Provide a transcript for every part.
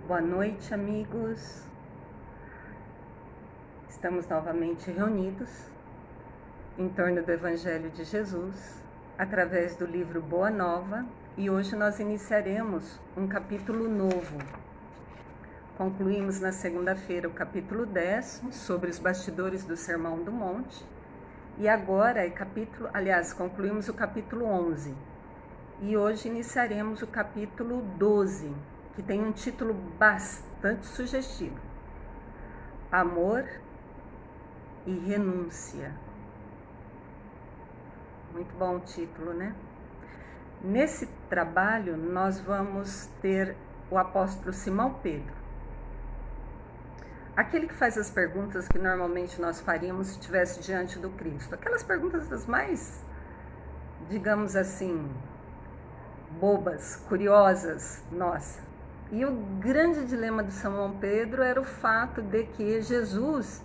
Boa noite, amigos. Estamos novamente reunidos em torno do Evangelho de Jesus, através do livro Boa Nova, e hoje nós iniciaremos um capítulo novo. Concluímos na segunda-feira o capítulo 10, sobre os bastidores do Sermão do Monte, e agora concluímos o capítulo 11, e hoje iniciaremos o capítulo 12, que tem um título bastante sugestivo: Amor e Renúncia. Muito bom o título, né? Nesse trabalho nós vamos ter o apóstolo Simão Pedro, aquele que faz as perguntas que normalmente nós faríamos se estivesse diante do Cristo, aquelas perguntas das mais, digamos assim, bobas, curiosas, nossa. E o grande dilema de Simão Pedro era o fato de que Jesus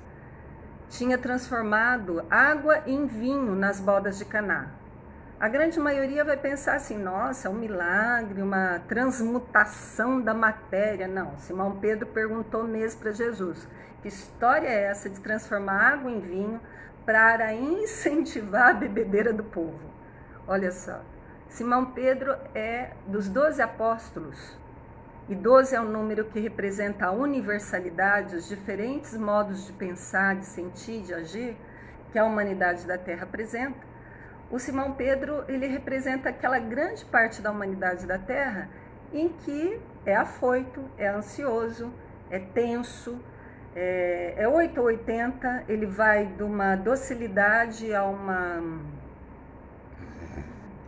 tinha transformado água em vinho nas bodas de Caná. A grande maioria vai pensar assim: nossa, um milagre, uma transmutação da matéria. Não, Simão Pedro perguntou mesmo para Jesus: que história é essa de transformar água em vinho para incentivar a bebedeira do povo? Olha só, Simão Pedro é dos 12 apóstolos, e 12 é um número que representa a universalidade, os diferentes modos de pensar, de sentir, de agir que a humanidade da Terra apresenta. O Simão Pedro, ele representa aquela grande parte da humanidade da Terra em que é afoito, é ansioso, é tenso, é 8 ou 80, ele vai de uma docilidade a uma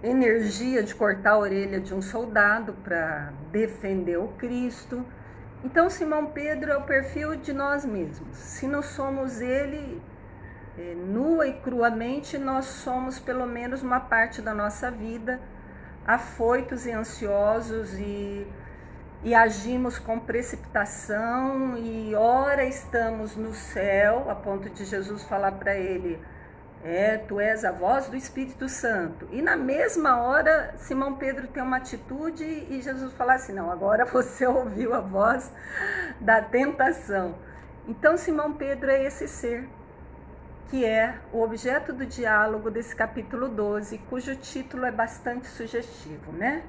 energia de cortar a orelha de um soldado para defender o Cristo. Então, Simão Pedro é o perfil de nós mesmos. Se não somos ele nua e cruamente, nós somos pelo menos uma parte da nossa vida afoitos e ansiosos e agimos com precipitação, e ora estamos no céu, a ponto de Jesus falar para ele: tu és a voz do Espírito Santo. E na mesma hora, Simão Pedro tem uma atitude e Jesus fala assim: não, agora você ouviu a voz da tentação. Então, Simão Pedro é esse ser que é o objeto do diálogo desse capítulo 12, cujo título é bastante sugestivo, né?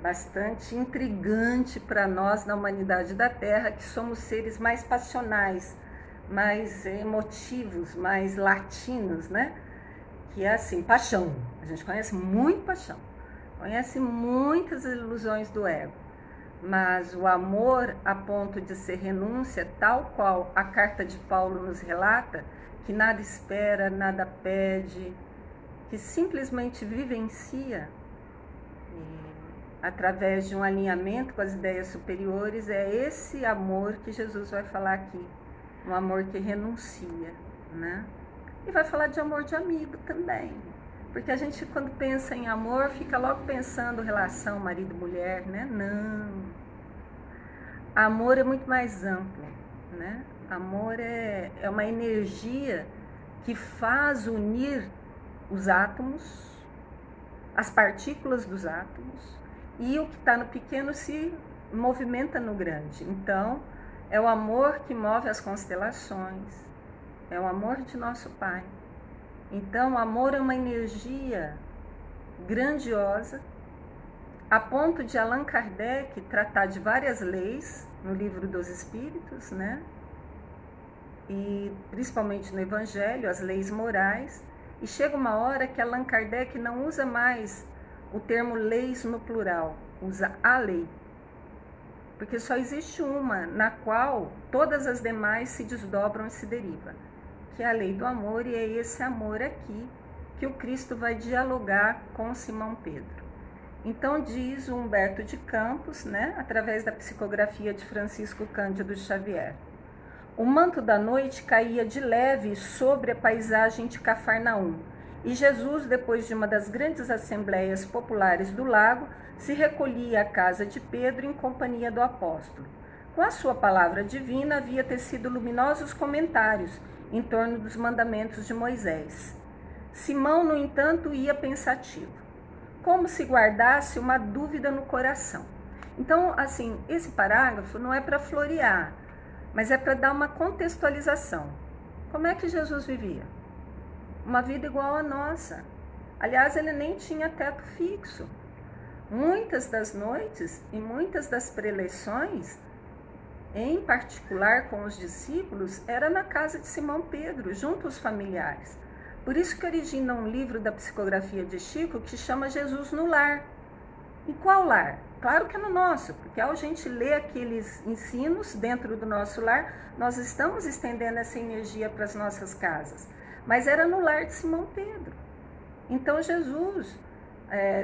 Bastante intrigante para nós na humanidade da Terra, que somos seres mais passionais, mais emotivos, mais latinos, né? Que é assim, paixão. A gente conhece muito paixão, conhece muitas ilusões do ego, mas o amor a ponto de ser renúncia, tal qual a carta de Paulo nos relata, que nada espera, nada pede, que simplesmente vivencia através de um alinhamento com as ideias superiores, é esse amor que Jesus vai falar aqui. Um amor que renuncia, né? E vai falar de amor de amigo também. Porque a gente, quando pensa em amor, fica logo pensando relação marido-mulher, né? Não. Amor é muito mais amplo, né? Amor é uma energia que faz unir os átomos, as partículas dos átomos, e o que está no pequeno se movimenta no grande. Então, é o amor que move as constelações, é o amor de nosso Pai. Então, o amor é uma energia grandiosa, a ponto de Allan Kardec tratar de várias leis no Livro dos Espíritos, né? E principalmente no Evangelho, as leis morais. E chega uma hora que Allan Kardec não usa mais o termo leis no plural, usa a lei. Porque só existe uma na qual todas as demais se desdobram e se derivam, que é a lei do amor, e é esse amor aqui que o Cristo vai dialogar com Simão Pedro. Então diz o Humberto de Campos, né, através da psicografia de Francisco Cândido Xavier: o manto da noite caía de leve sobre a paisagem de Cafarnaum, e Jesus, depois de uma das grandes assembleias populares do lago, se recolhia à casa de Pedro em companhia do apóstolo. Com a sua palavra divina havia tecido luminosos comentários em torno dos mandamentos de Moisés. Simão, no entanto, ia pensativo, como se guardasse uma dúvida no coração. Então, assim, esse parágrafo não é para florear, mas é para dar uma contextualização. Como é que Jesus vivia? Uma vida igual à nossa. Aliás, ele nem tinha teto fixo. Muitas das noites e muitas das preleções, em particular com os discípulos, era na casa de Simão Pedro, junto aos familiares. Por isso que origina um livro da psicografia de Chico que chama Jesus no Lar. E qual lar? Claro que é no nosso, porque ao gente ler aqueles ensinos dentro do nosso lar, nós estamos estendendo essa energia para as nossas casas. Mas era no lar de Simão Pedro. Então Jesus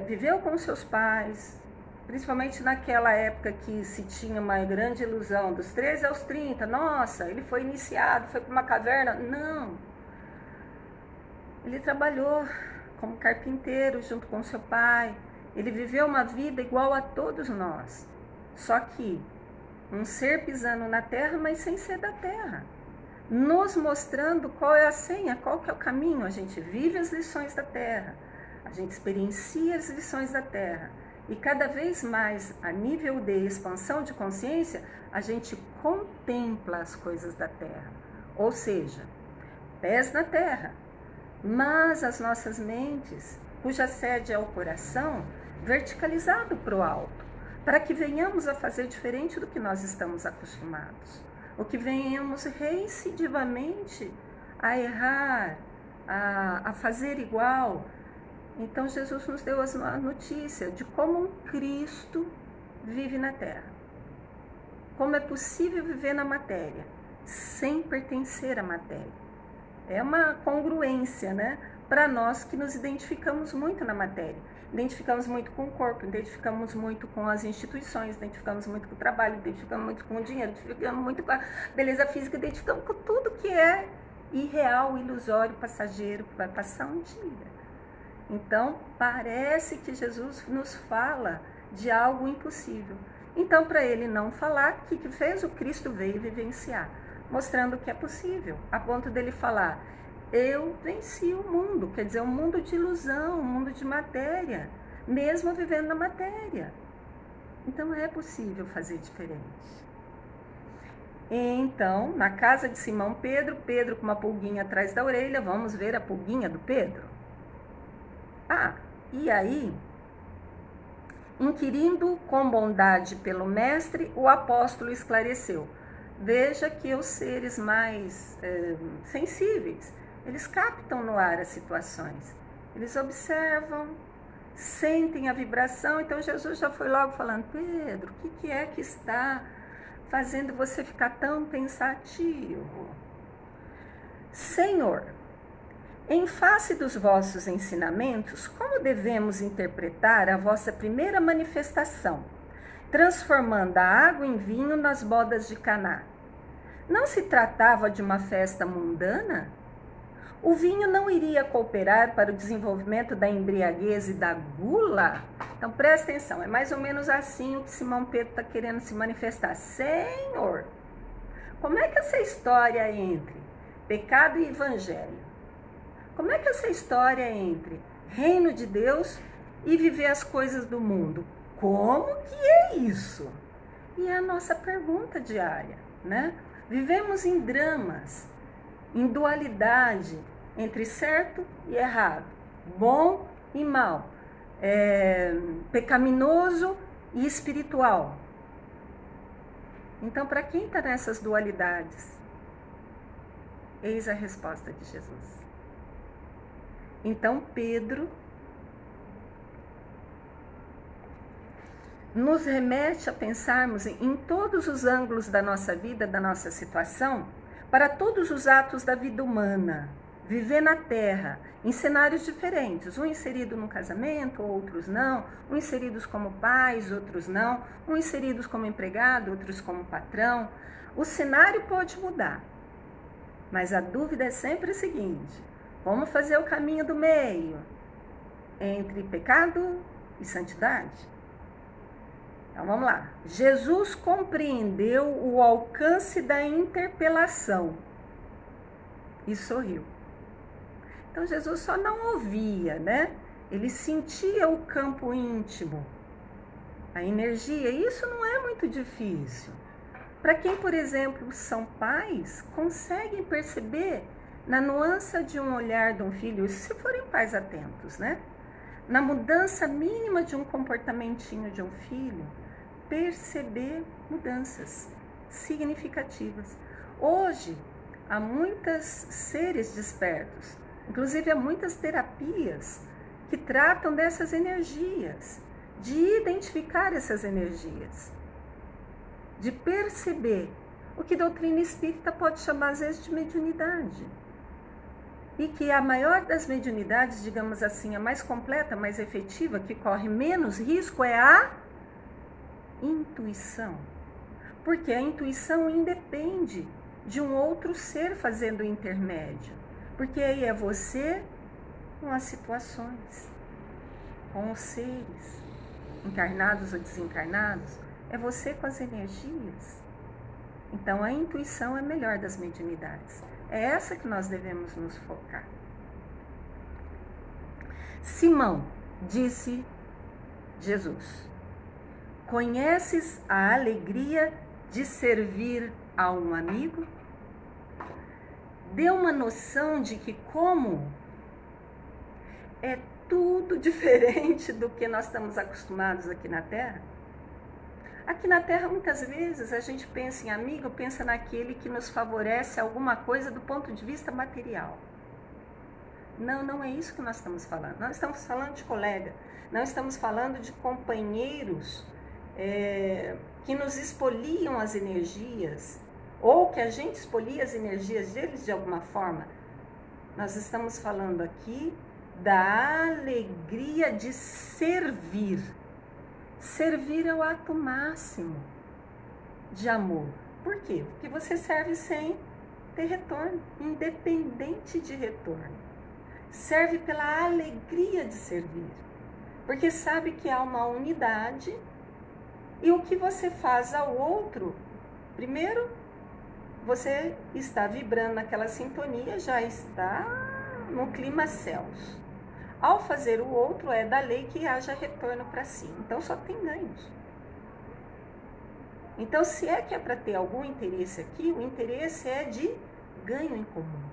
viveu com seus pais, principalmente naquela época que se tinha uma grande ilusão, dos 13 aos 30, nossa, ele foi iniciado, foi para uma caverna. Não. Ele trabalhou como carpinteiro junto com seu pai. Ele viveu uma vida igual a todos nós, só que um ser pisando na terra, mas sem ser da terra, nos mostrando qual é a senha, qual que é o caminho. A gente vive as lições da terra, a gente experiencia as lições da terra, e cada vez mais, a nível de expansão de consciência, a gente contempla as coisas da terra, ou seja, pés na terra, mas as nossas mentes, cuja sede é o coração, verticalizado para o alto, para que venhamos a fazer diferente do que nós estamos acostumados, ou que venhamos reincidivamente a errar, a fazer igual. Então Jesus nos deu a notícia de como um Cristo vive na Terra, como é possível viver na matéria, sem pertencer à matéria. É uma congruência, né? Para nós que nos identificamos muito na matéria. Identificamos muito com o corpo, identificamos muito com as instituições, identificamos muito com o trabalho, identificamos muito com o dinheiro, identificamos muito com a beleza física, identificamos com tudo que é irreal, ilusório, passageiro, que vai passar um dia. Então, parece que Jesus nos fala de algo impossível. Então, para ele não falar, o que fez? O Cristo veio vivenciar, mostrando que é possível, a ponto dele falar: eu venci o mundo, quer dizer, um mundo de ilusão, um mundo de matéria, mesmo vivendo na matéria. Então é possível fazer diferente. Então, na casa de Simão Pedro, Pedro com uma pulguinha atrás da orelha, vamos ver a pulguinha do Pedro? E aí, inquirindo com bondade pelo mestre, o apóstolo esclareceu: veja que os seres mais sensíveis, eles captam no ar as situações, eles observam, sentem a vibração. Então Jesus já foi logo falando: Pedro, o que é que está fazendo você ficar tão pensativo? Senhor, em face dos vossos ensinamentos, como devemos interpretar a vossa primeira manifestação, transformando a água em vinho nas bodas de Caná? Não se tratava de uma festa mundana? O vinho não iria cooperar para o desenvolvimento da embriaguez e da gula? Então presta atenção, é mais ou menos assim o que Simão Pedro está querendo se manifestar. Senhor, como é que essa história entre pecado e evangelho? Como é que essa história entre reino de Deus e viver as coisas do mundo? Como que é isso? E é a nossa pergunta diária, né? Vivemos em dramas, em dualidade entre certo e errado, bom e mal, pecaminoso e espiritual. Então, para quem está nessas dualidades, eis a resposta de Jesus. Então, Pedro nos remete a pensarmos em todos os ângulos da nossa vida, da nossa situação, para todos os atos da vida humana, viver na Terra, em cenários diferentes, um inserido no casamento, outros não, uns inseridos como pais, outros não, uns inseridos como empregado, outros como patrão. O cenário pode mudar, mas a dúvida é sempre a seguinte: como fazer o caminho do meio entre pecado e santidade? Então vamos lá. Jesus compreendeu o alcance da interpelação e sorriu. Então Jesus só não ouvia, né? Ele sentia o campo íntimo a energia. Isso não é muito difícil. Para quem, por exemplo, são pais, conseguem perceber na nuance de um olhar de um filho, se forem pais atentos, né? Na mudança mínima de um comportamentinho de um filho, perceber mudanças significativas. Hoje, há muitos seres despertos, inclusive há muitas terapias que tratam dessas energias, de identificar essas energias, de perceber o que a doutrina espírita pode chamar às vezes de mediunidade. E que a maior das mediunidades, digamos assim, a mais completa, mais efetiva, que corre menos risco, é a intuição. Porque a intuição independe de um outro ser fazendo o intermédio. Porque aí é você com as situações, com os seres, encarnados ou desencarnados, é você com as energias. Então a intuição é a melhor das mediunidades. É essa que nós devemos nos focar. Simão, disse Jesus, conheces a alegria de servir a um amigo? Deu uma noção de que como é tudo diferente do que nós estamos acostumados aqui na Terra. Aqui na Terra, muitas vezes, a gente pensa em amigo, pensa naquele que nos favorece alguma coisa do ponto de vista material. Não, não é isso que nós estamos falando. Nós estamos falando de colega, não estamos falando de companheiros que nos expoliam as energias, ou que a gente expolia as energias deles de alguma forma. Nós estamos falando aqui da alegria de servir. Servir é o ato máximo de amor. Por quê? Porque você serve sem ter retorno, independente de retorno. Serve pela alegria de servir, porque sabe que há uma unidade e o que você faz ao outro, primeiro, você está vibrando naquela sintonia, já está no clima céus. Ao fazer o outro, é da lei que haja retorno para si. Então, só tem ganhos. Então, se é que é para ter algum interesse aqui, o interesse é de ganho em comum.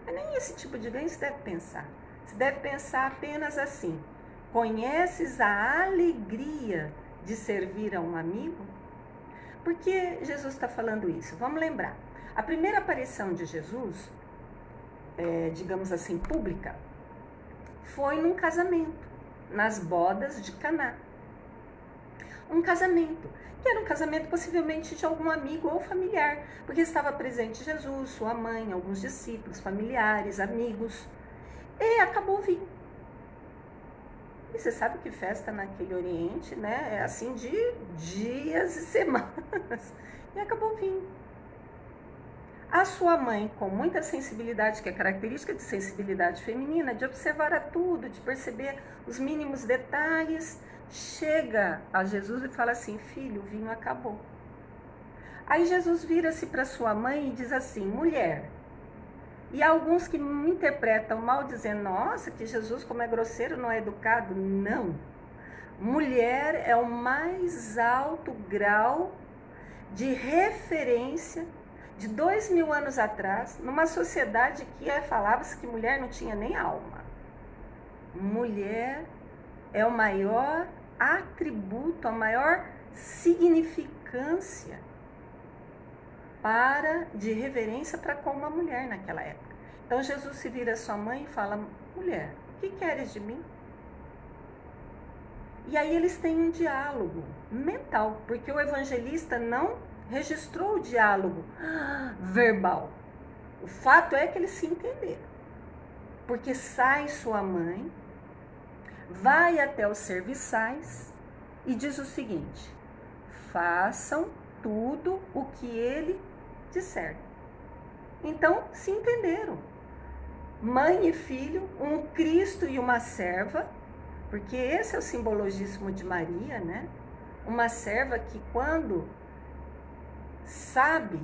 Mas nem esse tipo de ganho você deve pensar. Você deve pensar apenas assim. Conheces a alegria de servir a um amigo? Por que Jesus está falando isso? Vamos lembrar. A primeira aparição de Jesus, digamos assim, pública, foi num casamento, nas bodas de Caná. Um casamento, que era um casamento possivelmente de algum amigo ou familiar, porque estava presente Jesus, sua mãe, alguns discípulos, familiares, amigos, e acabou vindo. E você sabe que festa naquele Oriente, né, é assim de dias e semanas, e acabou vindo. A sua mãe, com muita sensibilidade, que é característica de sensibilidade feminina, de observar a tudo, de perceber os mínimos detalhes, chega a Jesus e fala assim: filho, o vinho acabou. Aí Jesus vira-se para sua mãe e diz assim: mulher. E há alguns que me interpretam mal, dizendo: nossa, que Jesus, como é grosseiro, não é educado. Não. Mulher é o mais alto grau de referência de 2000 anos atrás, numa sociedade que falava-se que mulher não tinha nem alma. Mulher é o maior atributo, a maior significância de reverência para com uma mulher naquela época. Então Jesus se vira à sua mãe e fala: mulher, o que queres de mim? E aí eles têm um diálogo mental, porque o evangelista não registrou o diálogo verbal. O fato é que eles se entenderam. Porque sai sua mãe, vai até os serviçais e diz o seguinte: façam tudo o que ele disser. Então se entenderam. Mãe e filho, um Cristo e uma serva, porque esse é o simbologismo de Maria, né? Uma serva que, quando sabe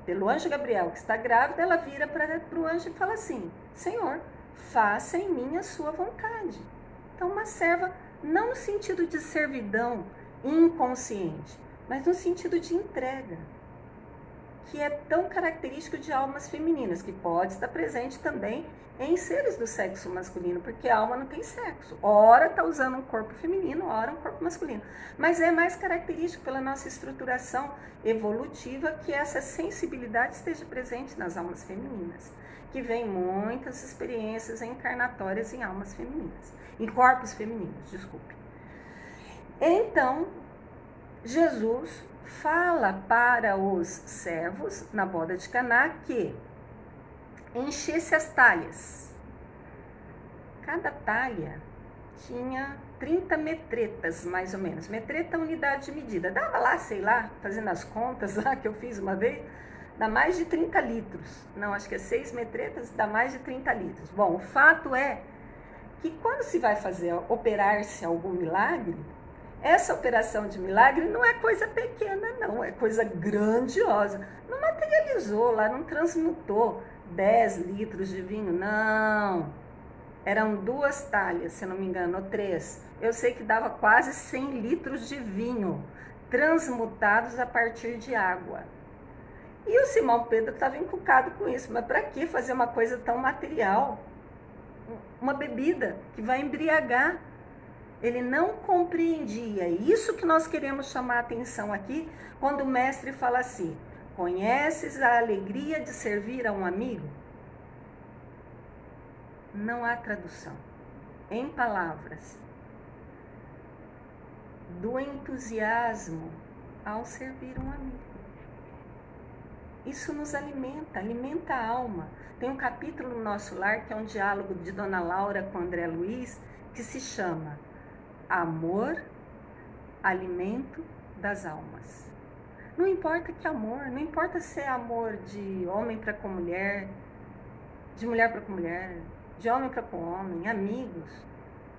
pelo anjo Gabriel que está grávida, ela vira para o anjo e fala assim: Senhor, faça em mim a sua vontade. Então, uma serva, não no sentido de servidão inconsciente, mas no sentido de entrega, que é tão característico de almas femininas, que pode estar presente também em seres do sexo masculino, porque a alma não tem sexo. Ora está usando um corpo feminino, ora um corpo masculino. Mas é mais característico pela nossa estruturação evolutiva que essa sensibilidade esteja presente nas almas femininas, que vem muitas experiências encarnatórias em almas femininas, em corpos femininos, desculpe. Então, Jesus fala para os servos na boda de Caná que enchesse as talhas. Cada talha tinha 30 metretas, mais ou menos. Metreta é unidade de medida. Dava lá, sei lá, fazendo as contas lá que eu fiz uma vez, dá mais de 30 litros. Não, acho que é 6 metretas, dá mais de 30 litros. Bom, o fato é que quando se vai fazer, operar-se algum milagre, essa operação de milagre não é coisa pequena, não, é coisa grandiosa. Não materializou lá, não transmutou 10 litros de vinho, não. Eram 2 talhas, se não me engano, ou 3. Eu sei que dava quase 100 litros de vinho, transmutados a partir de água. E o Simão Pedro estava encucado com isso, mas para que fazer uma coisa tão material? Uma bebida que vai embriagar. Ele não compreendia. Isso que nós queremos chamar a atenção aqui, quando o mestre fala assim: conheces a alegria de servir a um amigo? Não há tradução em palavras do entusiasmo ao servir um amigo. Isso nos alimenta, alimenta a alma. Tem um capítulo no Nosso Lar, que é um diálogo de Dona Laura com André Luiz, que se chama Amor, Alimento das Almas. Não importa que amor, não importa se é amor de homem para com mulher, de mulher para com mulher, de homem para com homem, amigos,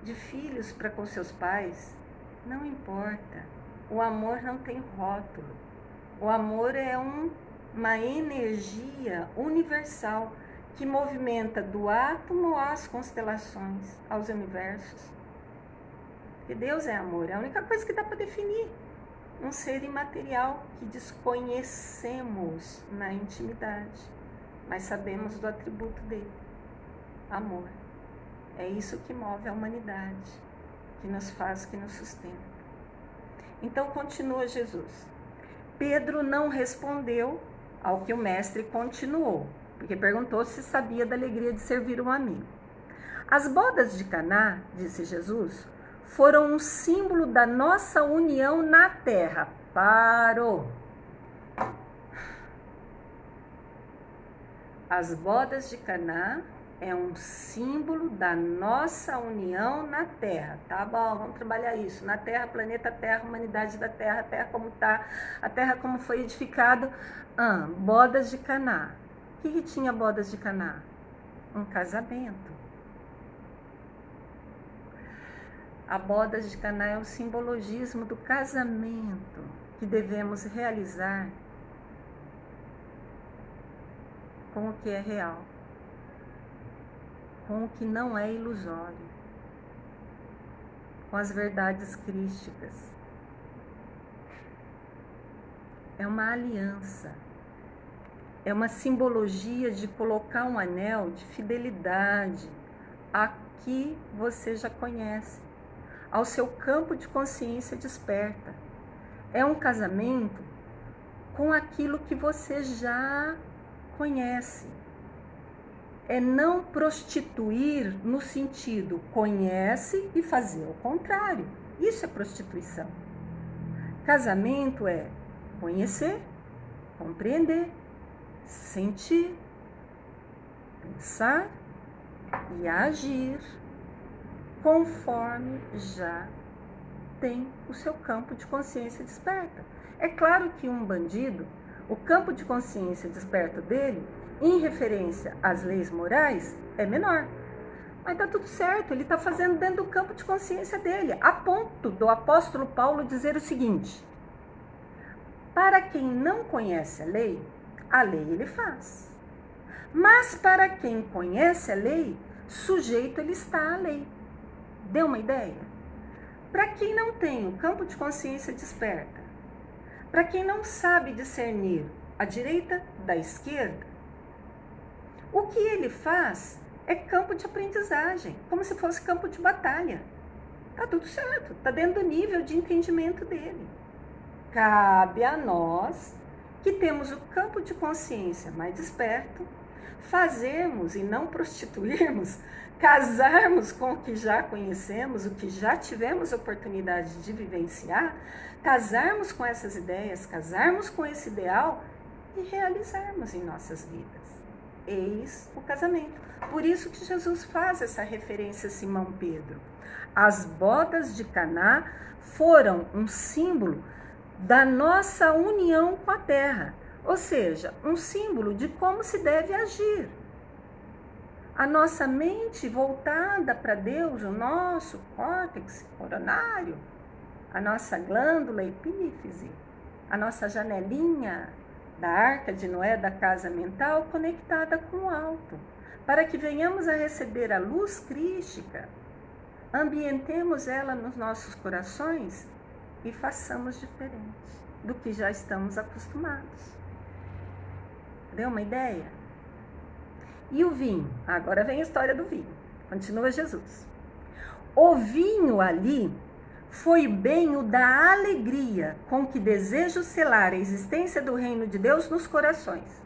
de filhos para com seus pais, não importa. O amor não tem rótulo. O amor é uma energia universal que movimenta do átomo às constelações, aos universos. E Deus é amor, é a única coisa que dá para definir. Um ser imaterial que desconhecemos na intimidade, mas sabemos do atributo dele, amor. É isso que move a humanidade, que nos faz, que nos sustenta. Então continua Jesus. Pedro não respondeu ao que o mestre continuou, porque perguntou se sabia da alegria de servir um amigo. As bodas de Caná, disse Jesus, foram um símbolo da nossa união na terra. Parou. As bodas de Caná é um símbolo da nossa união na terra. Tá bom, vamos trabalhar isso. Na terra, planeta Terra, humanidade da terra, a terra como tá, a terra como foi edificado. Bodas de Caná. O que tinha bodas de Caná? Um casamento. A bodas de Caná é o simbologismo do casamento que devemos realizar com o que é real, com o que não é ilusório, com as verdades crísticas. É uma aliança, é uma simbologia de colocar um anel de fidelidade a que você já conhece, ao seu campo de consciência desperta. É um casamento com aquilo que você já conhece. É não prostituir no sentido conhece e fazer o contrário. Isso é prostituição. Casamento é conhecer, compreender, sentir, pensar e agir conforme já tem o seu campo de consciência desperta. É claro que um bandido, o campo de consciência desperta dele, em referência às leis morais, é menor. Mas está tudo certo, ele está fazendo dentro do campo de consciência dele, a ponto do apóstolo Paulo dizer o seguinte: para quem não conhece a lei ele faz. Mas para quem conhece a lei, sujeito ele está à lei. Deu uma ideia? Para quem não tem o campo de consciência desperta, para quem não sabe discernir a direita da esquerda, o que ele faz é campo de aprendizagem, como se fosse campo de batalha. Tá tudo certo, tá dentro do nível de entendimento dele. Cabe a nós, que temos o campo de consciência mais desperto, fazermos e não prostituirmos, casarmos com o que já conhecemos, o que já tivemos oportunidade de vivenciar, casarmos com essas ideias, casarmos com esse ideal e realizarmos em nossas vidas. Eis o casamento. Por isso que Jesus faz essa referência a Simão Pedro. As bodas de Caná foram um símbolo da nossa união com a terra, ou seja, um símbolo de como se deve agir. A nossa mente voltada para Deus, o nosso córtex coronário, a nossa glândula epífise, a nossa janelinha da arca de Noé, da casa mental, conectada com o alto, para que venhamos a receber a luz crística, ambientemos ela nos nossos corações e façamos diferente do que já estamos acostumados. Deu uma ideia? E o vinho? Agora vem a história do vinho. Continua Jesus. O vinho ali foi bem o da alegria com que desejo selar a existência do reino de Deus nos corações.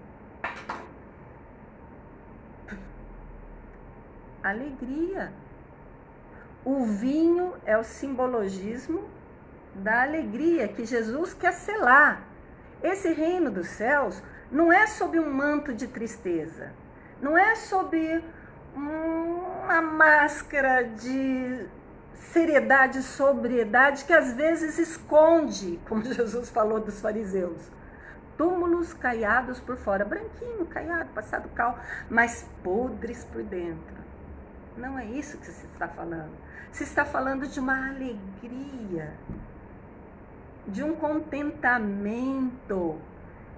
Alegria. O vinho é o simbologismo da alegria que Jesus quer selar. Esse reino dos céus não é sob um manto de tristeza, não é sob uma máscara de seriedade e sobriedade que às vezes esconde, como Jesus falou dos fariseus, túmulos caiados por fora, branquinho, caiado, passado cal, mas podres por dentro. Não é isso que se está falando. Se está falando de uma alegria, de um contentamento,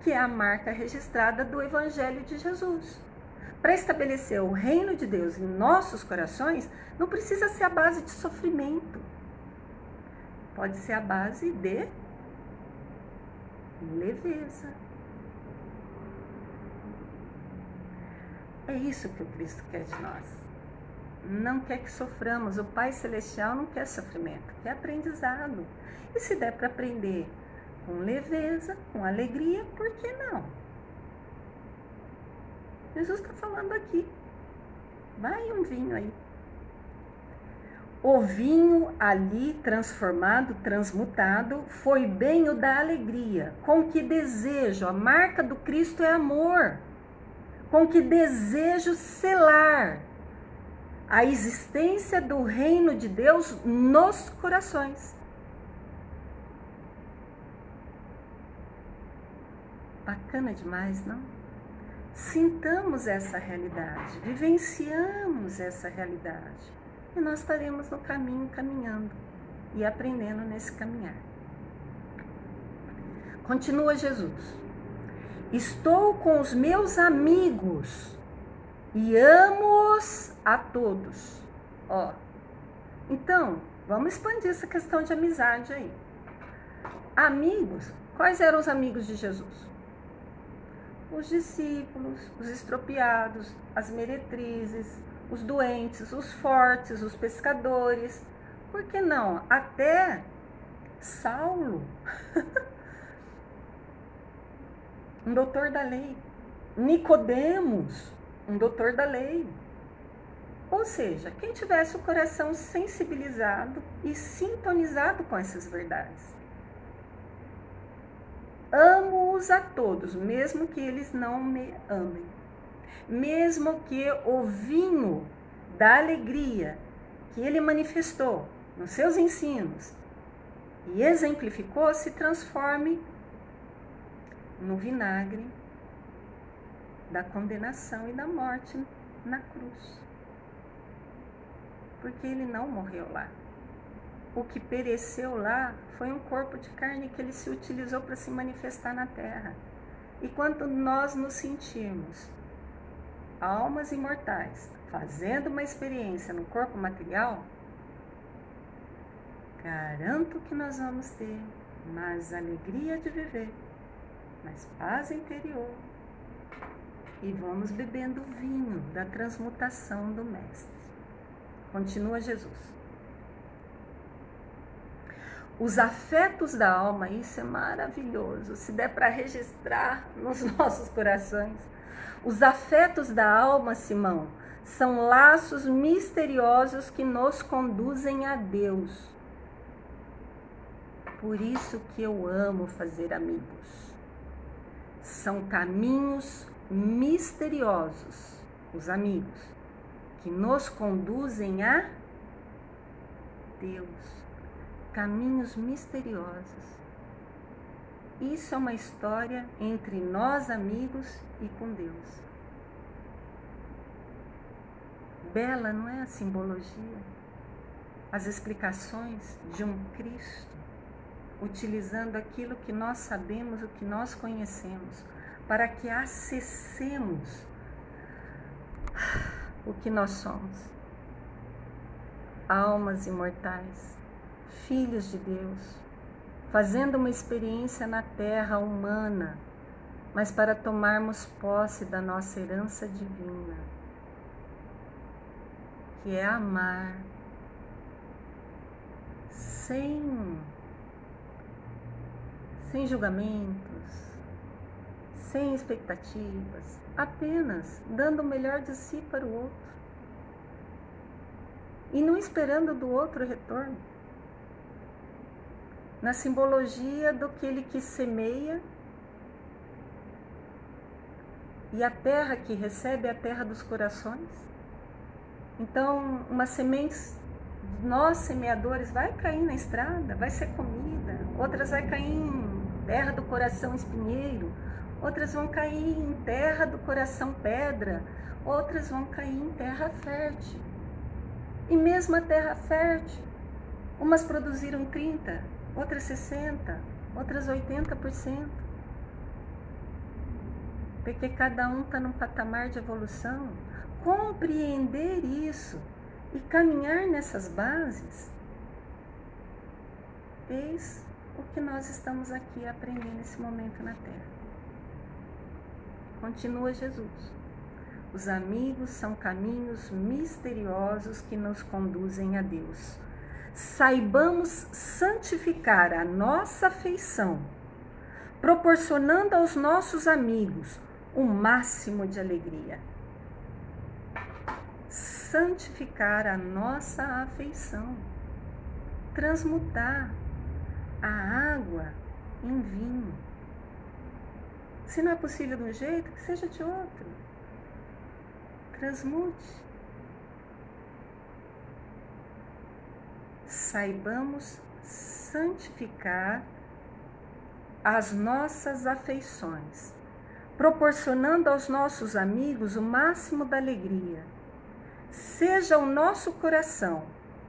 que é a marca registrada do Evangelho de Jesus. Para estabelecer o reino de Deus em nossos corações, não precisa ser a base de sofrimento. Pode ser a base de leveza. É isso que o Cristo quer de nós. Não quer que soframos. O Pai Celestial não quer sofrimento, quer aprendizado. E se der para aprender com leveza, com alegria, por que não? Jesus está falando aqui. Vai um vinho aí. O vinho ali transformado, transmutado, foi bem o da alegria, com que desejo, a marca do Cristo é amor, com que desejo selar a existência do reino de Deus nos corações. Bacana demais, não? Sintamos essa realidade, vivenciamos essa realidade e nós estaremos no caminho, caminhando e aprendendo nesse caminhar. Continua Jesus. Estou com os meus amigos e amo-os a todos. Ó, então, vamos expandir essa questão de amizade aí. Amigos, quais eram os amigos de Jesus? Os discípulos, os estropiados, as meretrizes, os doentes, os fortes, os pescadores. Por que não? Até Saulo, um doutor da lei. Nicodemos, um doutor da lei. Ou seja, quem tivesse o coração sensibilizado e sintonizado com essas verdades. Amo-os a todos, mesmo que eles não me amem. Mesmo que o vinho da alegria que ele manifestou nos seus ensinos e exemplificou se transforme no vinagre da condenação e da morte na cruz. Porque ele não morreu lá. O que pereceu lá foi um corpo de carne que ele se utilizou para se manifestar na terra. E quando nós nos sentirmos almas imortais, fazendo uma experiência no corpo material, Garanto que nós vamos ter mais alegria de viver, mais paz interior, e vamos bebendo o vinho da transmutação do Mestre. Continua Jesus. Os afetos da alma, isso é maravilhoso, se der para registrar nos nossos corações. Os afetos da alma, Simão, são laços misteriosos que nos conduzem a Deus. Por isso que eu amo fazer amigos. São caminhos misteriosos, os amigos, que nos conduzem a Deus. Caminhos misteriosos. Isso é uma história entre nós amigos e com Deus. Bela, não é a simbologia? As explicações de um Cristo, utilizando aquilo que nós sabemos, o que nós conhecemos, para que acessemos o que nós somos. Almas imortais, filhos de Deus, fazendo uma experiência na terra humana, mas para tomarmos posse da nossa herança divina, que é amar sem julgamentos, sem expectativas, apenas dando o melhor de si para o outro e não esperando do outro retorno. Na simbologia do que ele que semeia, e a terra que recebe é a terra dos corações. Então, uma semente, nós semeadores, vai cair na estrada, vai ser comida, outras vai cair em terra do coração espinheiro, outras vão cair em terra do coração pedra, outras vão cair em terra fértil. E mesmo a terra fértil, umas produziram 30%, outras 60%, outras 80%. Porque cada um está num patamar de evolução. Compreender isso e caminhar nessas bases, eis o que nós estamos aqui aprendendo nesse momento na Terra. Continua Jesus. Os amigos são caminhos misteriosos que nos conduzem a Deus. Saibamos santificar a nossa afeição, proporcionando aos nossos amigos o máximo de alegria. Santificar a nossa afeição, transmutar a água em vinho. Se não é possível de um jeito, que seja de outro. Transmute. Saibamos santificar as nossas afeições, proporcionando aos nossos amigos o máximo da alegria. Seja o nosso coração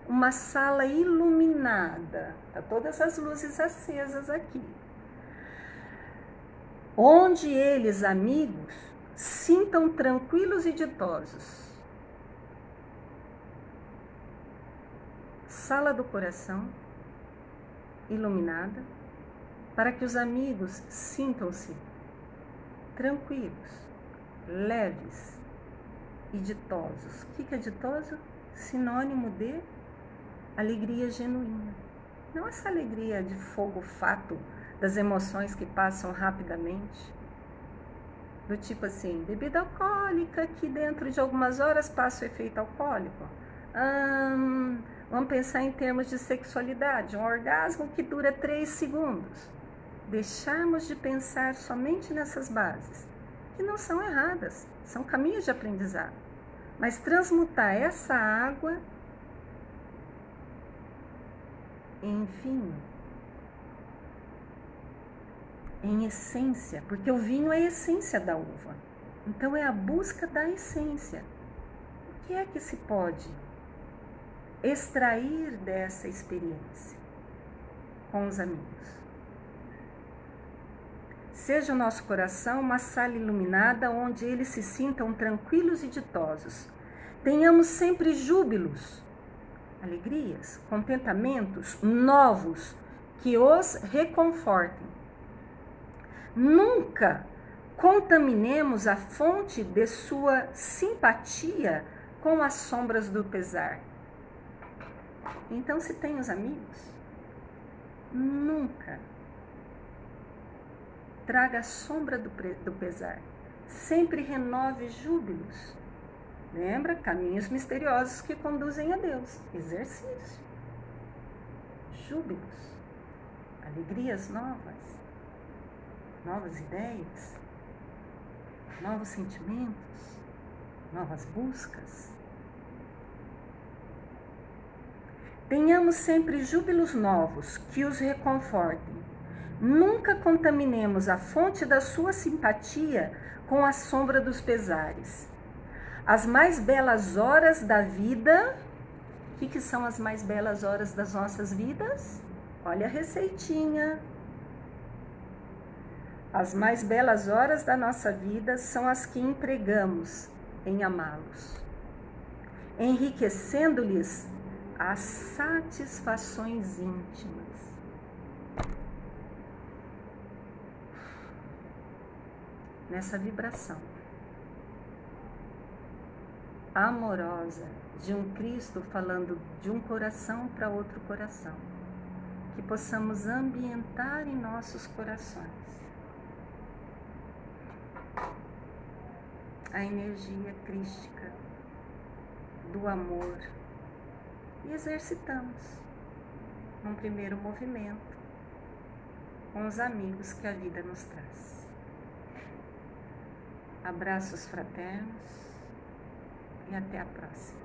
uma sala iluminada, tá todas as luzes acesas aqui, onde eles, amigos, sintam tranquilos e ditosos. Sala do coração iluminada, para que os amigos sintam-se tranquilos, leves e ditosos. O que é ditoso? Sinônimo de alegria genuína. Não essa alegria de fogo fato das emoções que passam rapidamente. Do tipo assim, bebida alcoólica que dentro de algumas horas passa o efeito alcoólico. Vamos pensar em termos de sexualidade, um orgasmo que dura 3 segundos. Deixarmos de pensar somente nessas bases, que não são erradas, são caminhos de aprendizado. Mas transmutar essa água em vinho, em essência, porque o vinho é a essência da uva. Então é a busca da essência. O que é que se pode extrair dessa experiência com os amigos? Seja o nosso coração uma sala iluminada onde eles se sintam tranquilos e ditosos. Tenhamos sempre júbilos, alegrias, contentamentos novos que os reconfortem. Nunca contaminemos a fonte de sua simpatia com as sombras do pesar. Então, se tem os amigos, nunca traga a sombra do pesar. Sempre renove júbilos. Lembra? Caminhos misteriosos que conduzem a Deus. Exercício. Júbilos. Alegrias novas. Novas ideias. Novos sentimentos. Novas buscas. Tenhamos sempre júbilos novos que os reconfortem. Nunca contaminemos a fonte da sua simpatia com a sombra dos pesares. As mais belas horas da vida, o que são as mais belas horas das nossas vidas? Olha a receitinha. As mais belas horas da nossa vida são as que empregamos em amá-los, enriquecendo-lhes as satisfações íntimas. Nessa vibração amorosa de um Cristo falando de um coração para outro coração, que possamos ambientar em nossos corações a energia crística do amor e exercitamos num primeiro movimento com os amigos que a vida nos traz. Abraços fraternos e até a próxima.